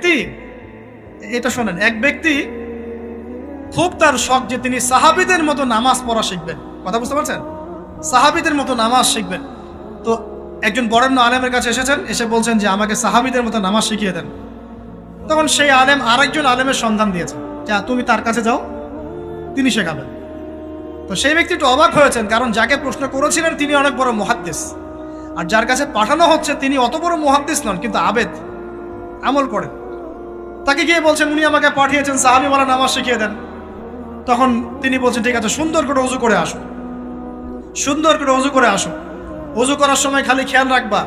ব্যক্তি, এটা শোনেন, এক ব্যক্তি খুব তার শখ যে তিনি সাহাবীদের মতো নামাজ পড়া শিখবেন। কথা বুঝতে পারছেন? সাহাবীদের মতো নামাজ শিখবেন। তো একজন বরেণ্য আলেমের কাছে এসেছেন, এসে বলছেন যে আমাকে সাহাবীদের মতো নামাজ শিখিয়ে দেন। তখন সেই আলেম আরেকজন আলেমের সন্ধান দিয়েছেন, যা তুমি তার কাছে যাও, তিনি শেখাবেন। তো সেই ব্যক্তি একটু অবাক হয়েছেন, কারণ যাকে প্রশ্ন করেছিলেন তিনি অনেক বড় মুহাদ্দিস, আর যার কাছে পাঠানো হচ্ছে তিনি অত বড় মুহাদ্দিস নন, কিন্তু আবেদ, আমল করেন। তাকে গিয়ে বলছেন উনি আমাকে পাঠিয়েছেন সাহাবীওয়ালা নামাজ শিখিয়ে দেন। তখন তিনি বলছেন ঠিক আছে, সুন্দর করে ওযু করে আসো, সুন্দর করে ওযু করে আসো। ওযু করার সময় খালি খেয়াল রাখবা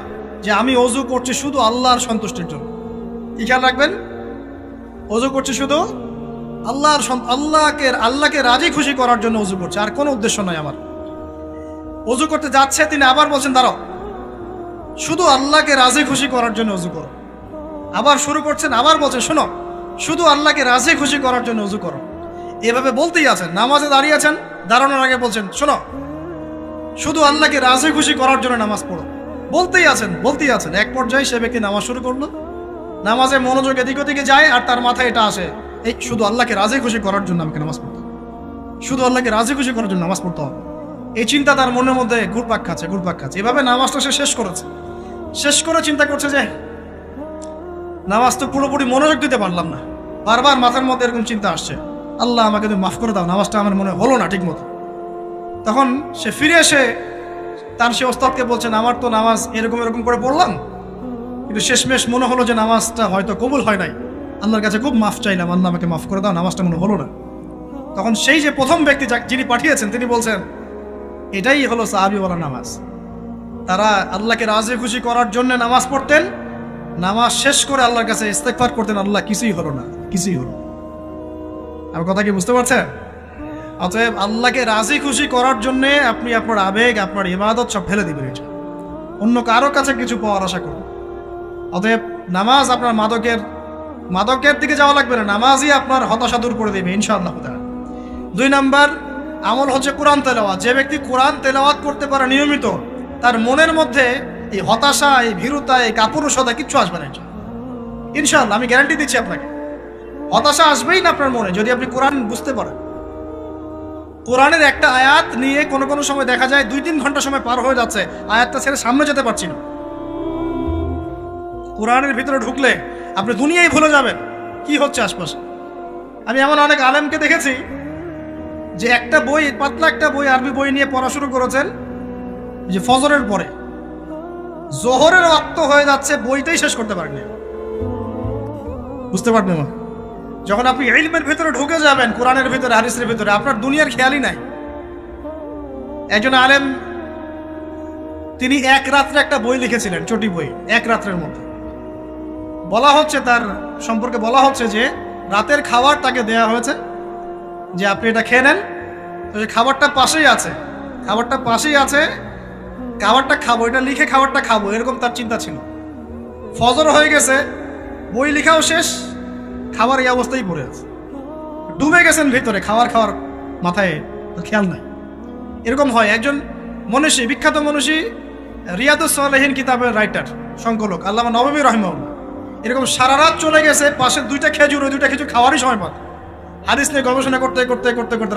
যে আমি ওযু করছি শুধু আল্লাহর সন্তুষ্টির জন্য। কি খেয়াল রাখবেন? ওযু করছি শুধু আল্লাহকে রাজি খুশি করার জন্য ওযু করছে, আর কোনো উদ্দেশ্য নয় আমার। ওযু করতে যাচ্ছে, তিনি আবার বলছেন দাঁড়াও, শুধু আল্লাহকে রাজি খুশি করার জন্য ওযু করো। আবার শুরু করছেন, আবার বলছেন শোনো, শুধু আল্লাহকে রাজি খুশি করার জন্য ওযু করো। এভাবে বলতেই আছেন, নামাজে দাঁড়িয়ে আছেন, দাঁড়ানোর আগে বলছেন শোনো, শুধু আল্লাহকে রাজি খুশি করার জন্য নামাজ পড়ো। বলতেই আছেন। এক পর্যায়ে সে ব্যক্তি নামাজ শুরু করলো, নামাজে মনোযোগ এদিক ওদিকে যায়, আর তার মাথায় এটা আসে, এই শুধু আল্লাহকে রাজি খুশি করার জন্য আমাকে নামাজ পড়তে হবে, শুধু আল্লাহকে রাজি খুশি করার জন্য নামাজ পড়তে হবে। এই চিন্তা তার মনের মধ্যে ঘুরপাক খাচ্ছে। এভাবে নামাজটা সে শেষ করে চিন্তা করছে যে নামাজ তো পুরোপুরি মনোযোগ দিতে পারলাম না। বারবার মাথার মধ্যে এরকম চিন্তা আসছে, আল্লাহ আমাকে তুমি মাফ করে দাও, নামাজটা আমার মনে হলো না ঠিক মতো। তখন সে ফিরে এসে তার সে ওস্তাদকে বলছেন আমার তো নামাজ এরকম করে পড়লাম, কিন্তু শেষমেশ মনে হলো যে নামাজটা হয়তো কবুল হয় নাই, আল্লাহর কাছে খুব মাফ চাইলাম, আল্লাহ আমাকে মাফ করে দাও, নামাজটা মনে হলো না। তখন সেই যে প্রথম ব্যক্তি যিনি পাঠিয়েছেন তিনি বলছেন এটাই হলো সাহাবীওয়ালা নামাজ। তারা আল্লাহকে রাজি খুশি করার জন্য নামাজ পড়তেন, নামাজ শেষ করে আল্লাহর কাছে ইস্তেগফার করতেন, আল্লাহ কিছুই হলো না। আমার কথা কি বুঝতে পারছেন? অতএব আল্লাহকে রাজি খুশি করার জন্য আপনি আপনার আবেগ, আপনার ইবাদত সব ফেলে দিবেন, অন্য কারো কাছে কিছু পাওয়ার আশা করুন। অতএব নামাজ আপনার মাদকের দিকে যাওয়া লাগবে না, নামাজই আপনার হতাশা দূর করে দেবে ইনশাআল্লাহ। 2 নাম্বার আমল হচ্ছে কোরআন তেলাওয়াত। যে ব্যক্তি কোরআন তেলাওয়াত করতে পারে নিয়মিত, তার মনের মধ্যে এই হতাশা, এই ভীরুতা, এই কাপুরুষতা কিচ্ছু আসবে না ইনশাআল্লাহ। আমি গ্যারান্টি দিচ্ছি আপনাকে, হতাশা আসবেই না আপনার মনে যদি আপনি কোরআন বুঝতে পারেন। কোরআনের একটা আয়াত নিয়ে কোনো সময় দেখা যায় 2-3 ঘন্টা সময় পার হয়ে যাচ্ছে, আয়াতটা ছেড়ে সামনে যেতে পারছি না। কোরআনের ভিতরে ঢুকলে আপনি দুনিয়ায় ভুলে যাবেন কি হচ্ছে আশপাশে। আমি এমন অনেক আলেমকে দেখেছি যে একটা বই, পাতলা একটা বই, আরবি বই নিয়ে পড়া শুরু করেছেন, যে ফজরের পরে জোহরের ওয়াক্ত হয়ে যাচ্ছে, বইটাই শেষ করতে পারেননি। বুঝতে পারবেন না? যখন আপনি ইলমের ভিতরে ঢুকে যাবেন, কোরআনের ভিতরে, হাদিসের ভিতরে, আপনার দুনিয়ার খেয়ালই নাই। একজন আলেম তিনি এক রাত্রে একটা বই লিখেছিলেন, চটি বই, এক রাত্রের মধ্যে। বলা হচ্ছে তার সম্পর্কে বলা হচ্ছে যে রাতের খাবার তাকে দেয়া হয়েছে যে আপনি এটা খেয়ে নেন। তো খাবারটা পাশেই আছে, খাবারটা খাবো, এটা লিখে খাবারটা খাবো, এরকম তার চিন্তা ছিল। ফজর হয়ে গেছে, বই লেখাও শেষ, খাবার এই অবস্থায় পড়ে আছে, ডুবে গেছেন ভিতরে, খাওয়ার মাথায় খেয়াল নাই। এরকম হয়। একজন মনীষী, বিখ্যাত মনীষী, রিয়াদুস সালেহিন কিতাবের রাইটার, সংকলক আল্লামা নববী রাহিমাহুল্লাহ, এরকম সারা রাত চলে গেছে, পাশে 2টা খেজুর, ওই 2টা খেজুর খাওয়ারই সময় পান, হাদিস নিয়ে গবেষণা করতে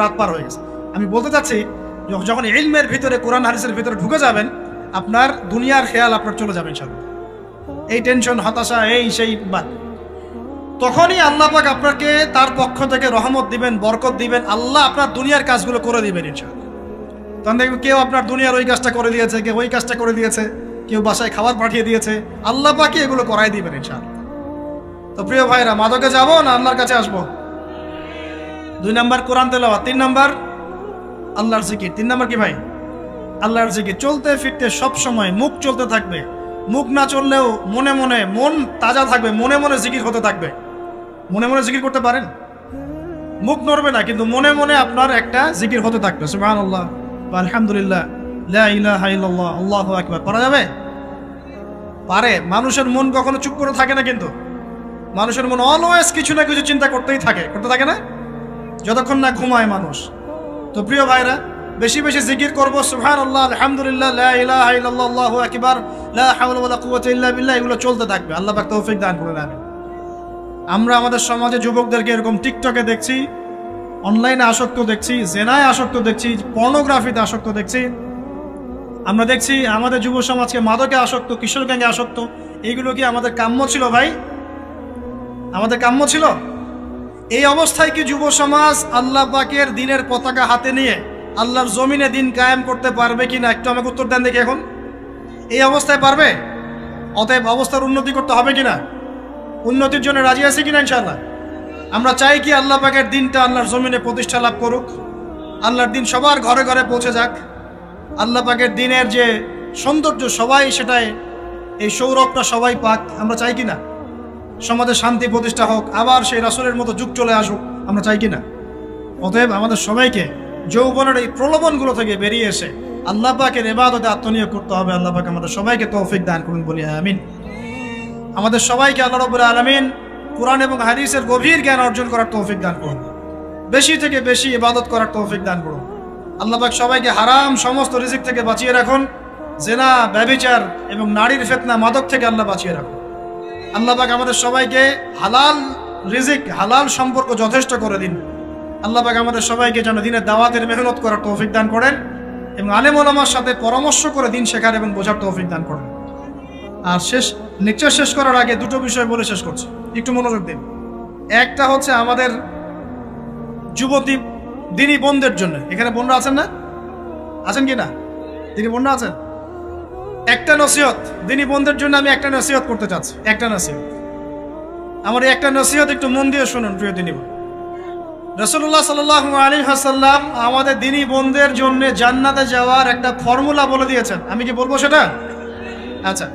রাত পার হয়ে গেছে। আমি বলতে চাচ্ছি, যখন ইলমের ভিতরে, কোরআন হাদিসের ভিতরে ঢুকে যাবেন, আপনার দুনিয়ার খেয়াল আপনার চলে যাবে ইনশাআল্লাহ। এই টেনশন, হতাশা, এই সেই বাদ, তখনই আল্লাহ পাক আপনাকে তার পক্ষ থেকে রহমত দিবেন, বরকত দিবেন, আল্লাহ আপনার দুনিয়ার কাজগুলো করে দিবেন ইনশাআল্লাহ। তখন দেখবেন কেউ আপনার দুনিয়ার ওই কাজটা করে দিয়েছে, কেউ ওই কাজটা করে দিয়েছে, কেউ বাসায় খাবার পাঠিয়ে দিয়েছে, আল্লাহ পাকই এগুলো করাই দিবেন ইনশাআল্লাহ। তো প্রিয় ভাইরা, মাদকে যাব না আল্লাহর কাছে আসবো? 2 নাম্বার কোরআন তেলাওয়াত, 3 নাম্বার আল্লাহর জিকির। 3 নাম্বার কি ভাই? আল্লাহর জিকির। চলতে ফিরতে সব সময় মুখ চলতে থাকবে, মুখ না চললেও মনে মনে মন তাজা থাকবে, মনে মনে জিকির হতে থাকবে। মনে মনে জিকির করতে পারেন? মুখ নড়বে না, কিন্তু মনে মনে আপনার একটা জিকির হতে থাকবে, সুবহানাল্লাহ, আলহামদুলিল্লাহ, লা ইলাহা ইল্লাল্লাহ, আল্লাহু আকবার। পারা যাবে? পারে। মানুষের মন কখনো চুপ করে থাকে না, কিন্তু মানুষের মন অলওয়েজ কিছু না কিছু চিন্তা করতে থাকে না, যতক্ষণ না ঘুমায় মানুষ। তো প্রিয় ভাইরা, বেশি বেশি জিকির করবো, সুবহানাল্লাহ, আলহামদুলিল্লাহ, লা ইলাহা ইল্লাল্লাহ, আল্লাহু আকবার, লা হাওলা ওয়ালা কুওয়াতা ইল্লা বিল্লাহ, এগুলো চলতে থাকবে। আল্লাহ পাক তৌফিক দান করুন, আমিন। আমরা আমাদের সমাজে যুবকদেরকে এরকম টিকটকে দেখছি, অনলাইনে আসক্ত দেখছি, জেনায় আসক্ত দেখছি, পর্নোগ্রাফিতে আসক্ত দেখছি। আমরা দেখছি আমাদের যুব সমাজকে মাদকে আসক্ত, কিশোর গ্যাংয়ে আসক্ত। এইগুলো কি আমাদের কাম্য ছিল ভাই? আমাদের কাম্য ছিল? এই অবস্থায় কি যুব সমাজ আল্লাহ পাকের দিনের পতাকা হাতে নিয়ে আল্লাহর জমিনে দিন কায়েম করতে পারবে কিনা একটু আমাকে উত্তর দেন দেখি। এখন এই অবস্থায় পারবে? অতএব অবস্থার উন্নতি করতে হবে কিনা? উন্নতির জন্য রাজি আছি কিনা ইনশাআল্লাহ? আমরা চাই কি আল্লাহ পাকের দিনটা আল্লাহর জমিনে প্রতিষ্ঠা লাভ করুক, আল্লাহর দিন সবার ঘরে ঘরে পৌঁছে যাক, আল্লাহ পাকের দিনের যে সৌন্দর্য সবাই সেটাই, এই সৌরভটা সবাই পাক। আমরা চাই কিনা সমাজে শান্তি প্রতিষ্ঠা হোক, আবার সেই রাসূলের মতো যুগ চলে আসুক? আমরা চাই কিনা? অতএব আমাদের সবাইকে যৌবনের এই প্রলোভনগুলো থেকে বেরিয়ে এসে আল্লাহ পাকের ইবাদতে আত্মনিয়োগ করতে হবে। আল্লাহ পাক আমাদের সবাইকে তৌফিক দান করুন, বলি আমিন। আমাদের সবাইকে আল্লাহ রাব্বুল আলামিন কুরআন এবং হাদিসের গভীর জ্ঞান অর্জন করার তৌফিক দান করুন, বেশি থেকে বেশি ইবাদত করার তৌফিক দান করুন। আল্লাহ পাক সবাইকে হারাম সমস্ত রিজিক থেকে বাঁচিয়ে রাখুন, জেনা, ব্যভিচার এবং নারীর ফিতনা, মাদক থেকে আল্লাহ বাঁচিয়ে রাখুন। আল্লাহ পাক আমাদের সবাইকে হালাল রিজিক, হালাল সম্পর্ক যথেষ্ট করে দিন। আল্লাহ পাক আমাদের সবাইকে যেন দিনের দাওয়াতের মেহনত করার তৌফিক দান করেন এবং আলেম ওলামার সাথে পরামর্শ করে দিন শেখার এবং বোঝার তৌফিক দান করেন। আর লেকচার শেষ করার আগে দুটো বিষয় বলে শেষ করছি, একটু মনোযোগ দিন। একটা হচ্ছে আমাদের যুবতী দিনী বোনদের জন্য, এখানে বোনরা আছেন না? আছেন কি না? দিনী বোনরা আছেন? একটা নসিহত দিনী বোনদের জন্য আমি একটা নসিহত করতে চাচ্ছি, একটা নসিহত। আমার এই একটা নসিহত একটু মন দিয়ে শুনুন প্রিয় দিনী বোন। রাসূলুল্লাহ সাল্লাল্লাহু আলাইহি ওয়াসাল্লাম আমাদের দিনী বোনদের জন্য জান্নাতে যাওয়ার একটা ফর্মুলা বলে দিয়েছেন। আমি কি বলবো সেটা? আচ্ছা,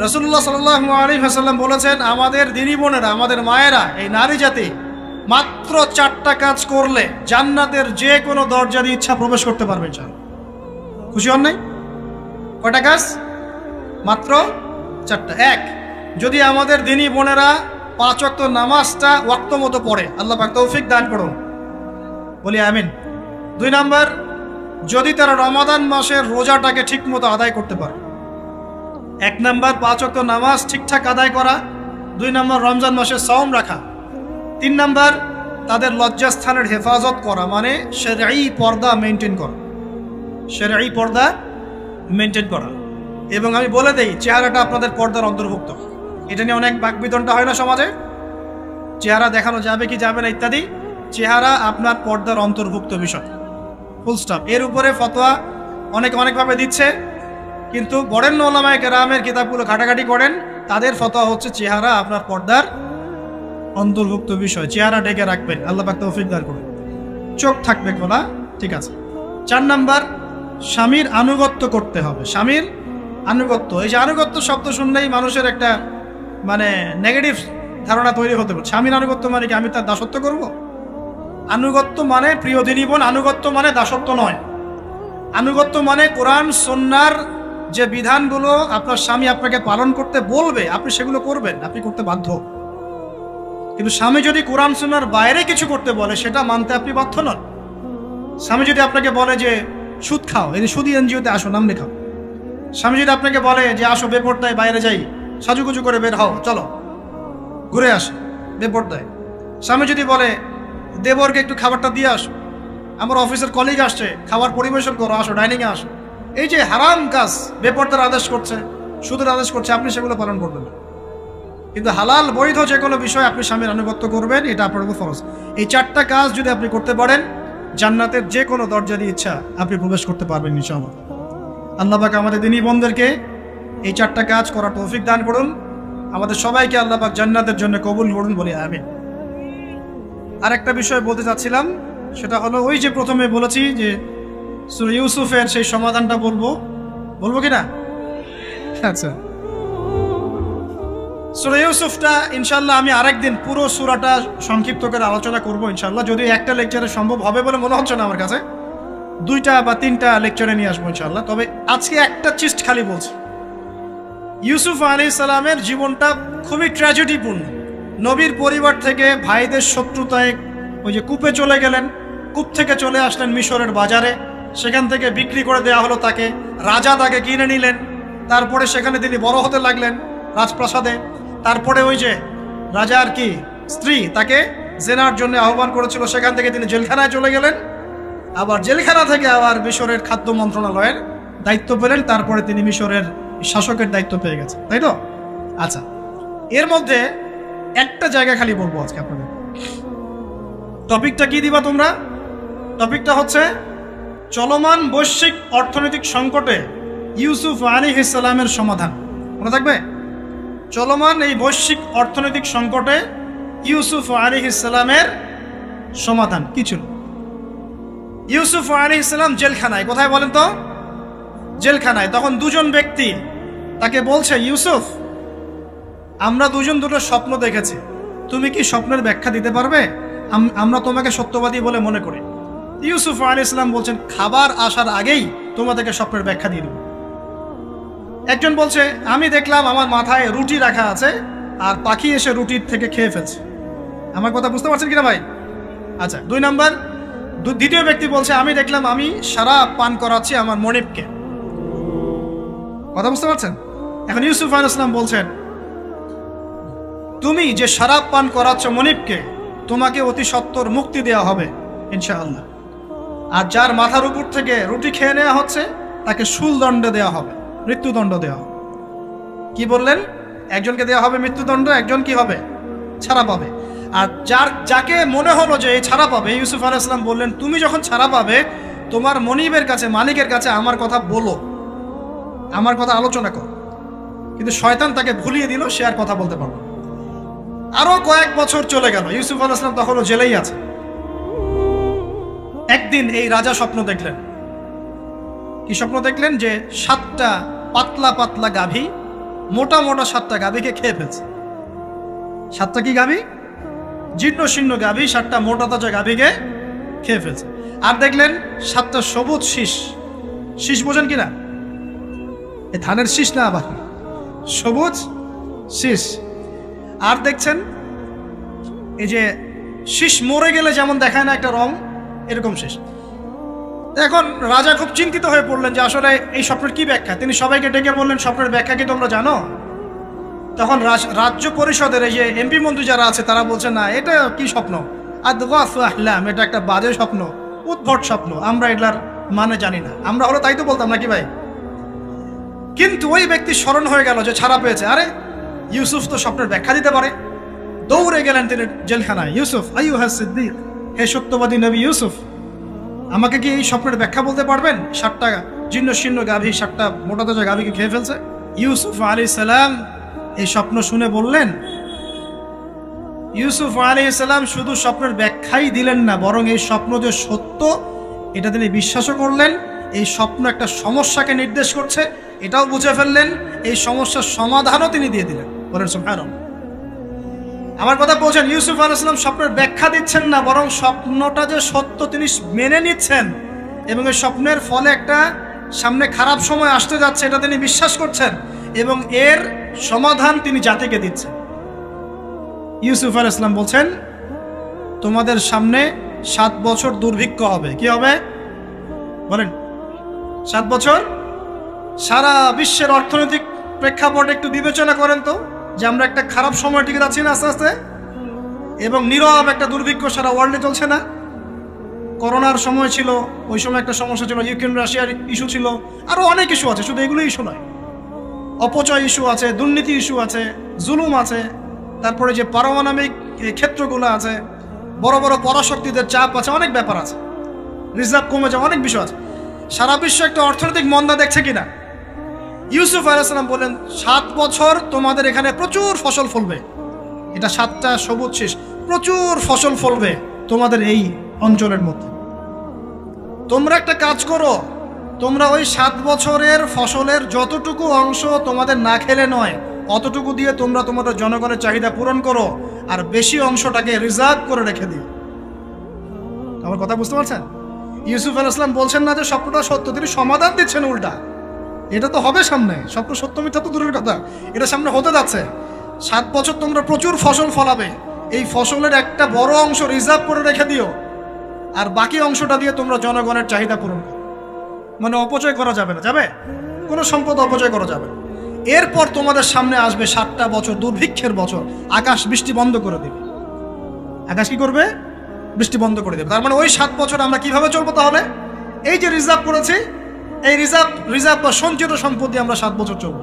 রাসূলুল্লাহ সাল্লাল্লাহু আলাইহি ওয়াসাল্লাম বলেছেন আমাদের দিনী বোনেরা, আমাদের মায়েরা, এই নারী জাতি মাত্র 4টা কাজ করলে জান্নাতের যে কোনো দরজা দিয়ে ইচ্ছা প্রবেশ করতে পারবে। খুশি হন নাই? কয়টা কাজ? মাত্র 4টা। এক, যদি আমাদের দিনী বোনেরা 5 ওয়াক্ত নামাজটা ওয়াক্ত মতো পড়ে, আল্লাহ পাক তৌফিক দান করুন, বলি আমিন। 2 নাম্বার, যদি তারা রমাদান মাসের রোজাটাকে ঠিক মতো আদায় করতে পারে। 1 নাম্বার 5 ওয়াক্ত নামাজ ঠিকঠাক আদায় করা, 2 নাম্বার রমজান মাসে সাওম রাখা, 3 নাম্বার তাদের লজ্জাস্থানের হেফাজত করা, মানে শরঈ পর্দা মেনটেন করা, শরঈ পর্দা মেনটেন করা। এবং আমি বলে দেই, চেহারাটা আপনাদের পর্দার অন্তর্ভুক্ত। এটা নিয়ে অনেক বাকবিতণ্ডা হয় না সমাজে, চেহারা দেখানো যাবে কি যাবে না ইত্যাদি। চেহারা আপনার পর্দার অন্তর্ভুক্ত বিষয়, ফুল স্টপ। এর উপরে ফতোয়া অনেকভাবে দিচ্ছে, কিন্তু বরেণ্য উলামায়ে কেরামের কিতাবগুলো ঘাটাঘাটি করেন, তাদের ফতোয়া হচ্ছে চেহারা আপনার পর্দার অন্তর্ভুক্ত বিষয়, চেহারা ঢেকে রাখবেন, আল্লাহ পাক তৌফিক দান করুন। চোখ থাকবে খোলা, ঠিক আছে। 4 নাম্বার, স্বামীর আনুগত্য করতে হবে। স্বামীর আনুগত্য, এই যে আনুগত্য শব্দ শুনলেই মানুষের একটা মানে নেগেটিভ ধারণা তৈরি হতে পারে। স্বামীর আনুগত্য মানে কি আমি তার দাসত্ব করব? আনুগত্য মানে, প্রিয় দিনী বোন, আনুগত্য মানে দাসত্ব নয়। আনুগত্য মানে কোরআন সুন্নাহর যে বিধানগুলো আপনার স্বামী আপনাকে পালন করতে বলবে, আপনি সেগুলো করবেন, আপনি করতে বাধ্য। কিন্তু স্বামী যদি কোরআন সুন্নাহর বাইরে কিছু করতে বলে, সেটা মানতে আপনি বাধ্য নন। স্বামী যদি আপনাকে বলে যে সুদ খাও, এই সুদি এনজিওতে আসো, নাম লেখাও। স্বামী যদি আপনাকে বলে যে আসো বেপরদায় বাইরে যাই, সাজুগুজু করে বের হও, চলো ঘুরে আসো বেপরদায়। স্বামী যদি বলে দেবরকে একটু খাবারটা দিয়ে আসো, আমার অফিসের কলিগ আসছে, খাবার পরিবেশন করো, আসো ডাইনিংয়ে আসো। এই যে হারাম কাজ, বেপরদার আদেশ করছে, সুদের আদেশ করছে, আপনি সেগুলো পালন করবেন না। কিন্তু হালাল বৈধ যে কোনো বিষয় আপনি স্বামীর আনুগত্য করবেন, এটা আপনার উপর ফরজ। এই 4টা কাজ যদি আপনি করতে পারেন, জান্নাতের যে কোনো দরজা দিয়ে ইচ্ছা আপনি প্রবেশ করতে পারবেন ইনশাআল্লাহ। আল্লাহ পাক আমাদের দিনী বোনদেরকে এই 4টা কাজ করার তৌফিক দান করুন। আমাদের সবাইকে আল্লাহ পাক জান্নাতের জন্য কবুল করুন, বলি আমিন। আরেকটা বিষয় বলতে চাচ্ছিলাম, সেটা হলো ওই যে প্রথমে বলেছি যে সূরা ইউসুফের সেই সমাধানটা বলবো কি না? আচ্ছা, সূরা ইউসুফটা ইনশাআল্লাহ আমি আরেকদিন পুরো সূরাটা সংক্ষিপ্ত করে আলোচনা করব ইনশাআল্লাহ। যদি একটা লেকচারে সম্ভব হবে বলে মনে হচ্ছে না আমার কাছে, 2টা বা 3টা লেকচারে নিয়ে আসবো ইনশাআল্লাহ। তবে আজকে একটা চিস্ট খালি বলছি। ইউসুফ আলাইহিস সালামের জীবনটা খুবই ট্র্যাজেডিপূর্ণ। নবীর পরিবার থেকে ভাইদের শত্রুতায় ওই যে কূপে চলে গেলেন, কূপ থেকে চলে আসলেন মিশরের বাজারে, সেখান থেকে বিক্রি করে দেওয়া হলো তাকে, রাজা তাকে কিনে নিলেন, তারপরে সেখানে তিনি বড় হতে লাগলেন রাজপ্রাসাদে। তারপরে ওই যে রাজার কি স্ত্রী তাকে জেনার জন্য আহ্বান করেছিল, সেখান থেকে তিনি জেলখানায় চলে গেলেন। আবার জেলখানা থেকে আবার মিশরের খাদ্য মন্ত্রণালয়ের দায়িত্ব পেলেন, তারপরে তিনি মিশরের শাসকের দায়িত্ব পেয়ে গেছেন, তাই তো? আচ্ছা, এর মধ্যে একটা জায়গা খালি বলবো আজকে আপনাদের। টপিকটা কি দিবা তোমরা? টপিকটা হচ্ছে চলমান বৈশ্বিক অর্থনৈতিক সংকটে ইউসুফ আলাইহিস সালামের সমাধান। মনে থাকবে? চলমান এই বৈশ্বিক অর্থনৈতিক সংকটে ইউসুফ আলাইহিস সালামের সমাধান কি ছিল? ইউসুফ আলাইহিস সালাম জেলখানায়, কোথায় বলেন তো? জেলখানায়। তখন দুজন ব্যক্তি তাকে বলছে, ইউসুফ, আমরা দুজন দুটো স্বপ্ন দেখেছি, তুমি কি স্বপ্নের ব্যাখ্যা দিতে পারবে? আমরা তোমাকে সত্যবাদী বলে মনে করি। ইউসুফ আলাইহিস সালাম বলছেন, খাবার আসার আগেই তোমাদেরকে স্বপ্নের ব্যাখ্যা দিয়ে দেব। একজন বলছে, আমি দেখলাম আমার মাথায় রুটি রাখা আছে আর পাখি এসে রুটির থেকে খেয়ে ফেলছে। আমার কথা বুঝতে পারছেন কিনা ভাই? আচ্ছা, দুই নাম্বার, দ্বিতীয় ব্যক্তি বলছে, আমি দেখলাম আমি শরাব পান করাচ্ছি আমার মনিবকে। কথা বুঝতে পারছেন? এখন ইউসুফ আলাইহিস সালাম বলছেন, তুমি যে শরাব পান করাচ্ছ মনিবকে, তোমাকে অতি সত্বর মুক্তি দেওয়া হবে ইনশাআল্লাহ। আর যার মাথার উপর থেকে রুটি খেয়ে নেওয়া হচ্ছে তাকে শুলদণ্ড দেওয়া হবে, মৃত্যুদণ্ড দেওয়া হবে। কি বললেন? একজনকে দেওয়া হবে মৃত্যুদণ্ড, একজন কি হবে? ছাড়া পাবে। আর যাকে মনে হলো যে এই ছাড়া পাবে, ইউসুফ আলাইহিস সালাম বললেন, তুমি যখন ছাড়া পাবে তোমার মনিবের কাছে, মালিকের কাছে আমার কথা বলো, আমার কথা আলোচনা করো। কিন্তু শয়তান তাকে ভুলিয়ে দিল, সে আর কথা বলতে পারলো। আরো কয়েক বছর চলে গেল, ইউসুফ আলাইহিস সালাম তখনও জেলেই আছে। একদিন এই রাজা স্বপ্ন দেখলেন। কি স্বপ্ন দেখলেন? যে 7টা পাতলা পাতলা গাভী, মোটা মোটা 7টা গাভীকে খেয়ে ফেলছে। 7টা কি গাভী? জীর্ণ শীর্ণ গাভী 7টা মোটা তাজা গাভীকে খেয়ে ফেলছে। আর দেখলেন 7টা সবুজ শীষ। শীষ বোঝেন কিনা? এই ধানের শীষ না, আবার সবুজ শীষ। আর দেখছেন এই যে শীষ মরে গেলে যেমন দেখায় না একটা রং, এরকম শীষ। এখন রাজা খুব চিন্তিত হয়ে পড়লেন যে আসলে এই স্বপ্নের কি ব্যাখ্যা। তিনি সবাইকে ডেকে বললেন, স্বপ্নের ব্যাখ্যা কি তোমরা জানো? তখন রাজ্য পরিষদের এই যে এমপি মন্ত্রী যারা আছে তারা বলছে, না, এটা কি স্বপ্ন, আহলাম, এটা একটা বাজে স্বপ্ন, উদ্ভট স্বপ্ন, আমরা এটার মানে জানি না। আমরা হলো তাই তো বলতাম নাকি ভাই? কিন্তু ওই ব্যক্তি স্মরণ হয়ে গেল যে ছাড়া পেয়েছে, আরে ইউসুফ তো স্বপ্নের ব্যাখ্যা দিতে পারে। দৌড়ে গেলেন তিনি জেলখানায়। ইউসুফ আইয়ুহা সিদ্দিক, হে সত্যবাদী নবী ইউসুফ, আমাকে কি এই স্বপ্নের ব্যাখ্যা বলতে পারবেন? 7টা জীর্ণ শীর্ণ গাভী 7টা মোটা তাজা গাভীকে খেয়ে ফেলছে। ইউসুফ আলাইহিস সালাম এই স্বপ্ন শুনে বললেন, ইউসুফ আলাইহিস সালাম শুধু স্বপ্নের ব্যাখ্যাই দিলেন না, বরং এই স্বপ্ন যে সত্য এটা তিনি বিশ্বাসও করলেন। এই স্বপ্ন একটা সমস্যাকে নির্দেশ করছে এটাও বুঝে ফেললেন। এই সমস্যার সমাধানও তিনি দিয়ে দিলেন। বলেন সুবহানাল্লাহ। আমার কথা বলছেন, ইউসুফ আলাইহিস সালাম স্বপ্নের ব্যাখ্যা দিচ্ছেন না, বরং স্বপ্নটা যে সত্য তিনি মেনে নিচ্ছেন এবং এই স্বপ্নের ফলে একটা সামনে খারাপ সময় আসতে যাচ্ছে এটা তিনি বিশ্বাস করছেন এবং এর সমাধান তিনি জাতিকে দিচ্ছেন। ইউসুফ আলাইহিস সালাম বলছেন, তোমাদের সামনে 7 বছর দুর্ভিক্ষ হবে। কি হবে বলেন? 7 বছর। সারা বিশ্বের অর্থনৈতিক প্রেক্ষাপট একটু বিবেচনা করেন তো, যে আমরা একটা খারাপ সময় টিকে যাচ্ছি না আস্তে আস্তে, এবং নীরব একটা দুর্ভিক্ষ সারা ওয়ার্ল্ডে চলছে না? করোনার সময় ছিল, ওই সময় একটা সমস্যা ছিল, ইউক্রেন রাশিয়ার ইস্যু ছিল, আরো অনেক ইস্যু আছে, শুধু এগুলো ইস্যু নয়। অপচয় ইস্যু আছে, দুর্নীতি ইস্যু আছে, জুলুম আছে, তারপরে যে পারমাণবিক ক্ষেত্রগুলো আছে, বড় বড় পরাশক্তিদের চাপ আছে, অনেক ব্যাপার আছে, রিজার্ভ কমে যাওয়া, অনেক বিষয় আছে। সারা বিশ্ব একটা অর্থনৈতিক মন্দা দেখছে কিনা? ইউসুফ আলাইহিস সালাম বলেন, 7 বছর তোমাদের এখানে প্রচুর ফসল ফলবে। এটা 7টা সবুজ শীষ, প্রচুর ফসল ফলবে তোমাদের এই অঞ্চলের মধ্যে। তোমরা একটা কাজ করো, তোমরা ওই 7 বছরের ফসলের যতটুকু অংশ তোমাদের না খেলে নয়, অতটুকু দিয়ে তোমরা তোমাদের জনগণের চাহিদা পূরণ করো, আর বেশি অংশটাকে রিজার্ভ করে রেখে দিও। আমার কথা বুঝতে পারছেন? ইউসুফ আলাইহিস সালাম বলছেন না যে স্বপ্নটা সত্য, তিনি সমাধান দিচ্ছেন উল্টা। এটা তো হবে সামনে, স্বপ্ন সত্য মিথ্যা তো দূরের কথা, এটা সামনে হতে যাচ্ছে। 7 বছর তোমরা প্রচুর ফসল ফলাবে, এই ফসলের একটা বড় অংশ রিজার্ভ করে রেখে দিও, আর বাকি অংশটা দিয়ে তোমরা জনগণের চাহিদা পূরণ করো। মানে অপচয় করা যাবে না, যাবে কোনো সম্পদ অপচয় করা যাবে না। এরপর তোমাদের সামনে আসবে 7টা বছর দুর্ভিক্ষের বছর, আকাশ বৃষ্টি বন্ধ করে দেবে, আকাশ কি করবে? বৃষ্টি বন্ধ করে দেবে। তার মানে ওই 7 বছর আমরা কিভাবে চলবো তাহলে? এই যে রিজার্ভ করেছি, এই রিজার্ভ বা সঞ্চিত সম্পদ দিয়ে আমরা 7 বছর চলবো।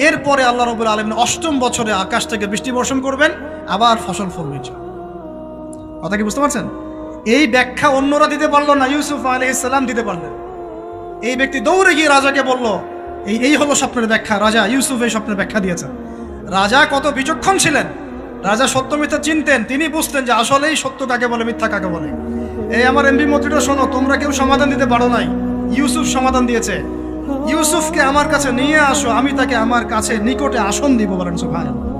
এরপরে আল্লাহ রাব্বুল আলামিন 8ম বছরে আকাশ থেকে বৃষ্টি বর্ষণ করবেন, আবার ফসল ফলবে। কথা কি বুঝতে পারছেন? এই ব্যাখ্যা অন্যরা দিতে পারলো না, ইউসুফ আলাইহিস সালাম দিতে পারলেন। এই ব্যক্তি দৌড়ে গিয়ে রাজাকে বলল, এই হলো স্বপ্নের ব্যাখ্যা। রাজা, ইউসুফ এই স্বপ্নের ব্যাখ্যা দিয়েছেন। রাজা কত বিচক্ষণ ছিলেন! রাজা সত্য মিথ্যা চিনতেন। তিনি বুঝতেন যে আসলেই সত্য কাকে বলে, মিথ্যা কাকে বলে। এই আমার এমপি মন্ত্রীরা শোনো, তোমরা কেউ সমাধান দিতে পারো নাই, ইউসুফ সমাধান দিয়েছে। ইউসুফকে আমার কাছে নিয়ে আসো, আমি তাকে আমার কাছে নিকটে আসন দিব। বলেন সুবহানাল্লাহ।